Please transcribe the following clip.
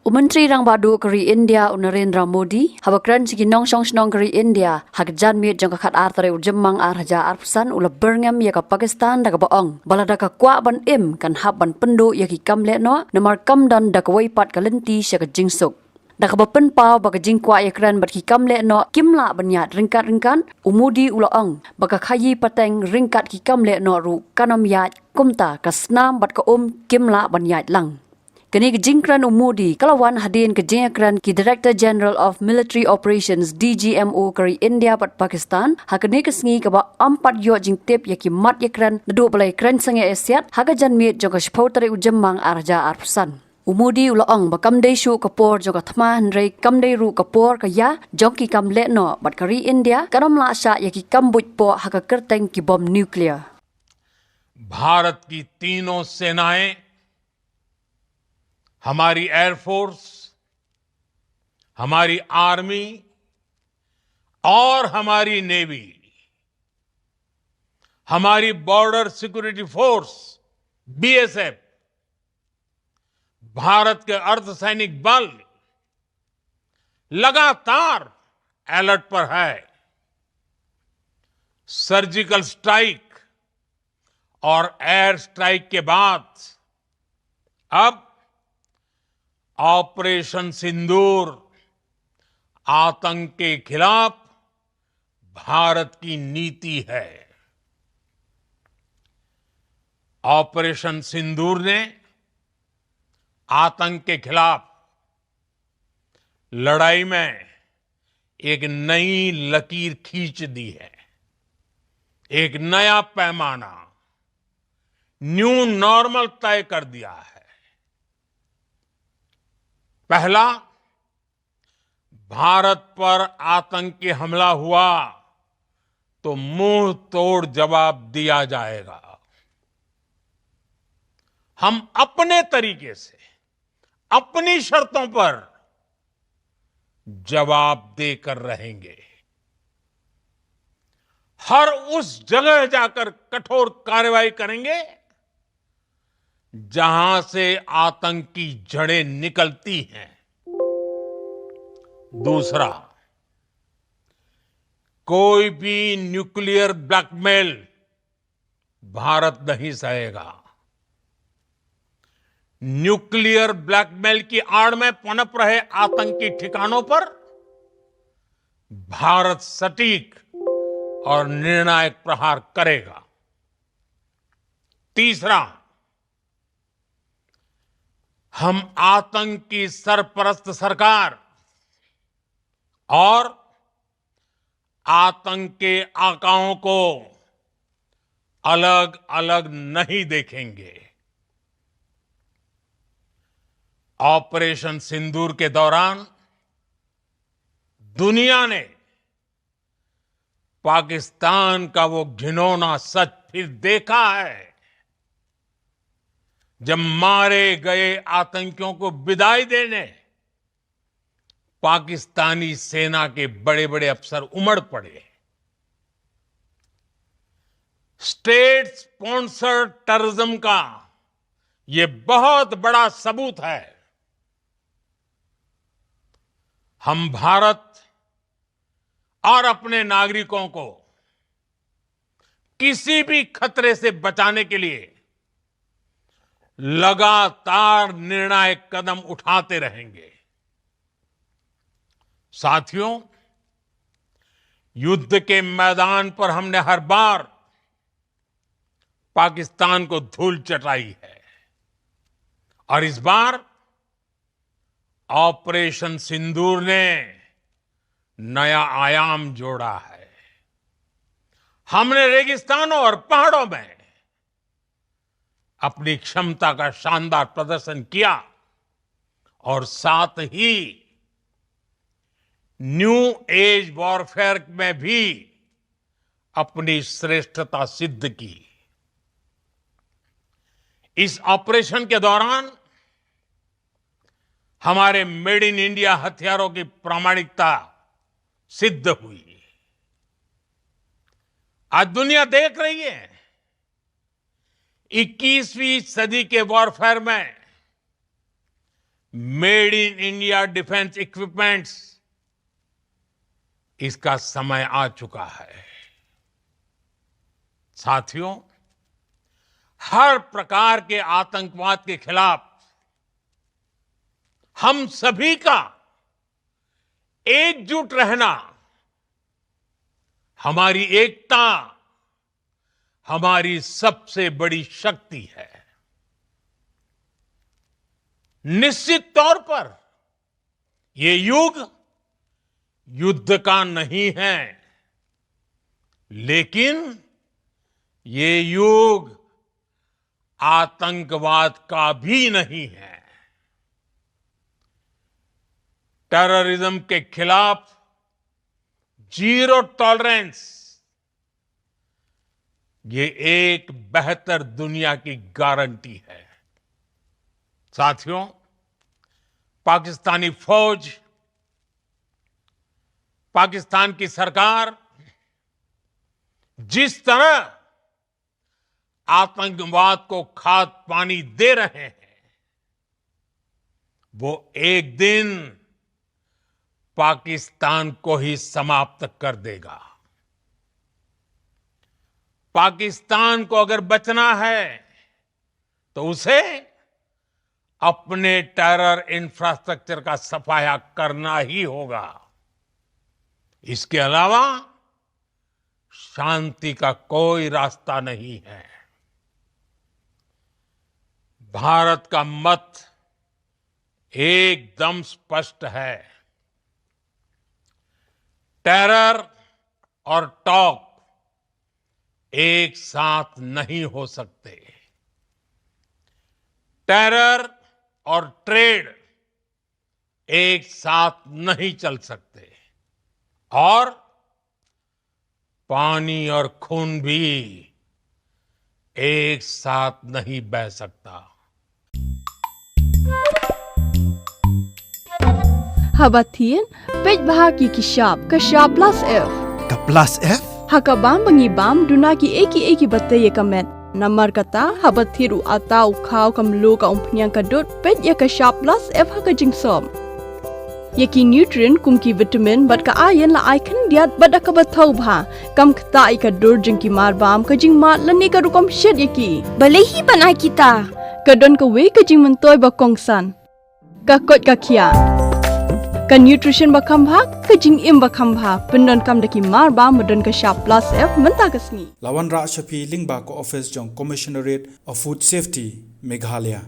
Menteri Rang Badu keri India Narendra Modi habakran sigi nong song keri India hagjan mit jong kakat artare ujemang arhaja arpusan ula berngam ya ka Pakistan daga baong balada ka kwa ban im kan hab ban pendu ya ki kamle no namar kam dan daga waipat kalenti sya ka jingsuk daga bapen pau baga jingkwa ya kran bat ki kamle no kimla banyat ringkat umudi ula ong baga khayi pateng ringkat ki kamle no ru kanom ya kumta ka snam bat ka kimla banyat lang Kini kejingkran umudi kalawan hadin kejingkran ki Director General of Military Operations DGMO kari India pat Pakistan hakani kesngi kaba 4 yo jingtip yaki mat yakran nadu balai kran sange Asiat haga janmit joka shpautare ujemmang arja arpusan. Umudi ulaong bakamdei shu kapor joka thma hnrei kamdei ru kapor kaya jongki kamle no bat kari India karam la sha yaki kambuj po haga kerteng ki bom nuclear. Bharat की तीनों सेनाएं हमारी air force, हमारी army और हमारी navy, हमारी border security force BSF, Bharat के अर्धसैनिक बल लगातार अलर्ट पर है। सर्जिकल स्ट्राइक और एयर स्ट्राइक के बाद अब ऑपरेशन सिंदूर आतंक के खिलाफ भारत की नीति है। ऑपरेशन सिंदूर ने आतंक के खिलाफ लड़ाई में एक नई लकीर खींच दी है, एक नया पैमाना, न्यू नॉर्मल तय कर दिया है। पहला, भारत पर आतंकी हमला हुआ तो मुंह तोड़ जवाब दिया जाएगा। हम अपने तरीके से, अपनी शर्तों पर जवाब देकर रहेंगे। हर उस जगह जाकर कठोर कार्रवाई करेंगे जहां से आतंक की जड़ें निकलती हैं। दूसरा, कोई भी न्यूक्लियर ब्लैकमेल भारत नहीं सहेगा। न्यूक्लियर ब्लैकमेल की आड़ में पनप रहे आतंकी ठिकानों पर भारत सटीक और निर्णायक प्रहार करेगा। तीसरा, हम आतंक की सरपरस्त सरकार और आतंक के आकाओं को अलग अलग नहीं देखेंगे। ऑपरेशन सिंदूर के दौरान दुनिया ने पाकिस्तान का वो घिनौना सच फिर देखा है, जब मारे गए आतंकियों को विदाई देने पाकिस्तानी सेना के बड़े बड़े अफसर उमड़ पड़े। स्टेट स्पॉन्सर्ड टेररिज्म का ये बहुत बड़ा सबूत है। हम भारत और अपने नागरिकों को किसी भी खतरे से बचाने के लिए लगातार निर्णायक कदम उठाते रहेंगे। साथियों, युद्ध के मैदान पर हमने हर बार पाकिस्तान को धूल चटाई है और इस बार ऑपरेशन सिंदूर ने नया आयाम जोड़ा है। हमने रेगिस्तानों और पहाड़ों में अपनी क्षमता का शानदार प्रदर्शन किया और साथ ही न्यू एज वॉरफेयर में भी अपनी श्रेष्ठता सिद्ध की। इस ऑपरेशन के दौरान हमारे मेड इन इंडिया हथियारों की प्रामाणिकता सिद्ध हुई। आज दुनिया देख रही है 21वीं सदी के वॉरफेयर में made in India defence equipments, इसका समय आ चुका है। साथियों, हर प्रकार के आतंकवाद के खिलाफ हम सभी का एकजुट रहना हमारी एकता, हमारी सबसे बड़ी शक्ति है। निश्चित तौर पर ये युग युद्ध का नहीं है, लेकिन ये युग आतंकवाद का भी नहीं है। टेररिज्म के खिलाफ जीरो टॉलरेंस, ये एक बेहतर दुनिया की गारंटी है। साथियों, पाकिस्तानी फौज, पाकिस्तान की सरकार जिस तरह आतंकवाद को खाद पानी दे रहे हैं, वो एक दिन पाकिस्तान को ही समाप्त कर देगा। पाकिस्तान को अगर बचना है तो उसे अपने टेरर इंफ्रास्ट्रक्चर का सफाया करना ही होगा। इसके अलावा शांति का कोई रास्ता नहीं है। भारत का मत एकदम स्पष्ट है। टेरर और टॉक एक साथ नहीं हो सकते। टेरर और ट्रेड एक साथ नहीं चल सकते, और पानी और खून भी एक साथ नहीं बह सकता। Habatin, pej bahagi kishab, kashab plus F. Ka plus F? Hakabam bangibam dunaki eki bataya kamet. Namar kata habathiru atau kau kamlu ka umpnyang kadut pej ya kashab plus F haka jingsom. Yaki nutrient kumki vitamin bat ka ayan la icon diat bat ka bathau bha. Kam kata ika dur jingki marbam ka jing mat lani ka rukom shed yaki. Balehi banai kita. Kadon ka we ka jing mentoy ba kongsan. Ka kot ka kia. Ka nutrition bakam bhag, ka jing im bakam bhag, pendon kam daki mar ba medon ka sharp plus F menta kasni. Lawan Ra Shafi Lingba ko office jong Commissionerate of Food Safety, Meghalaya.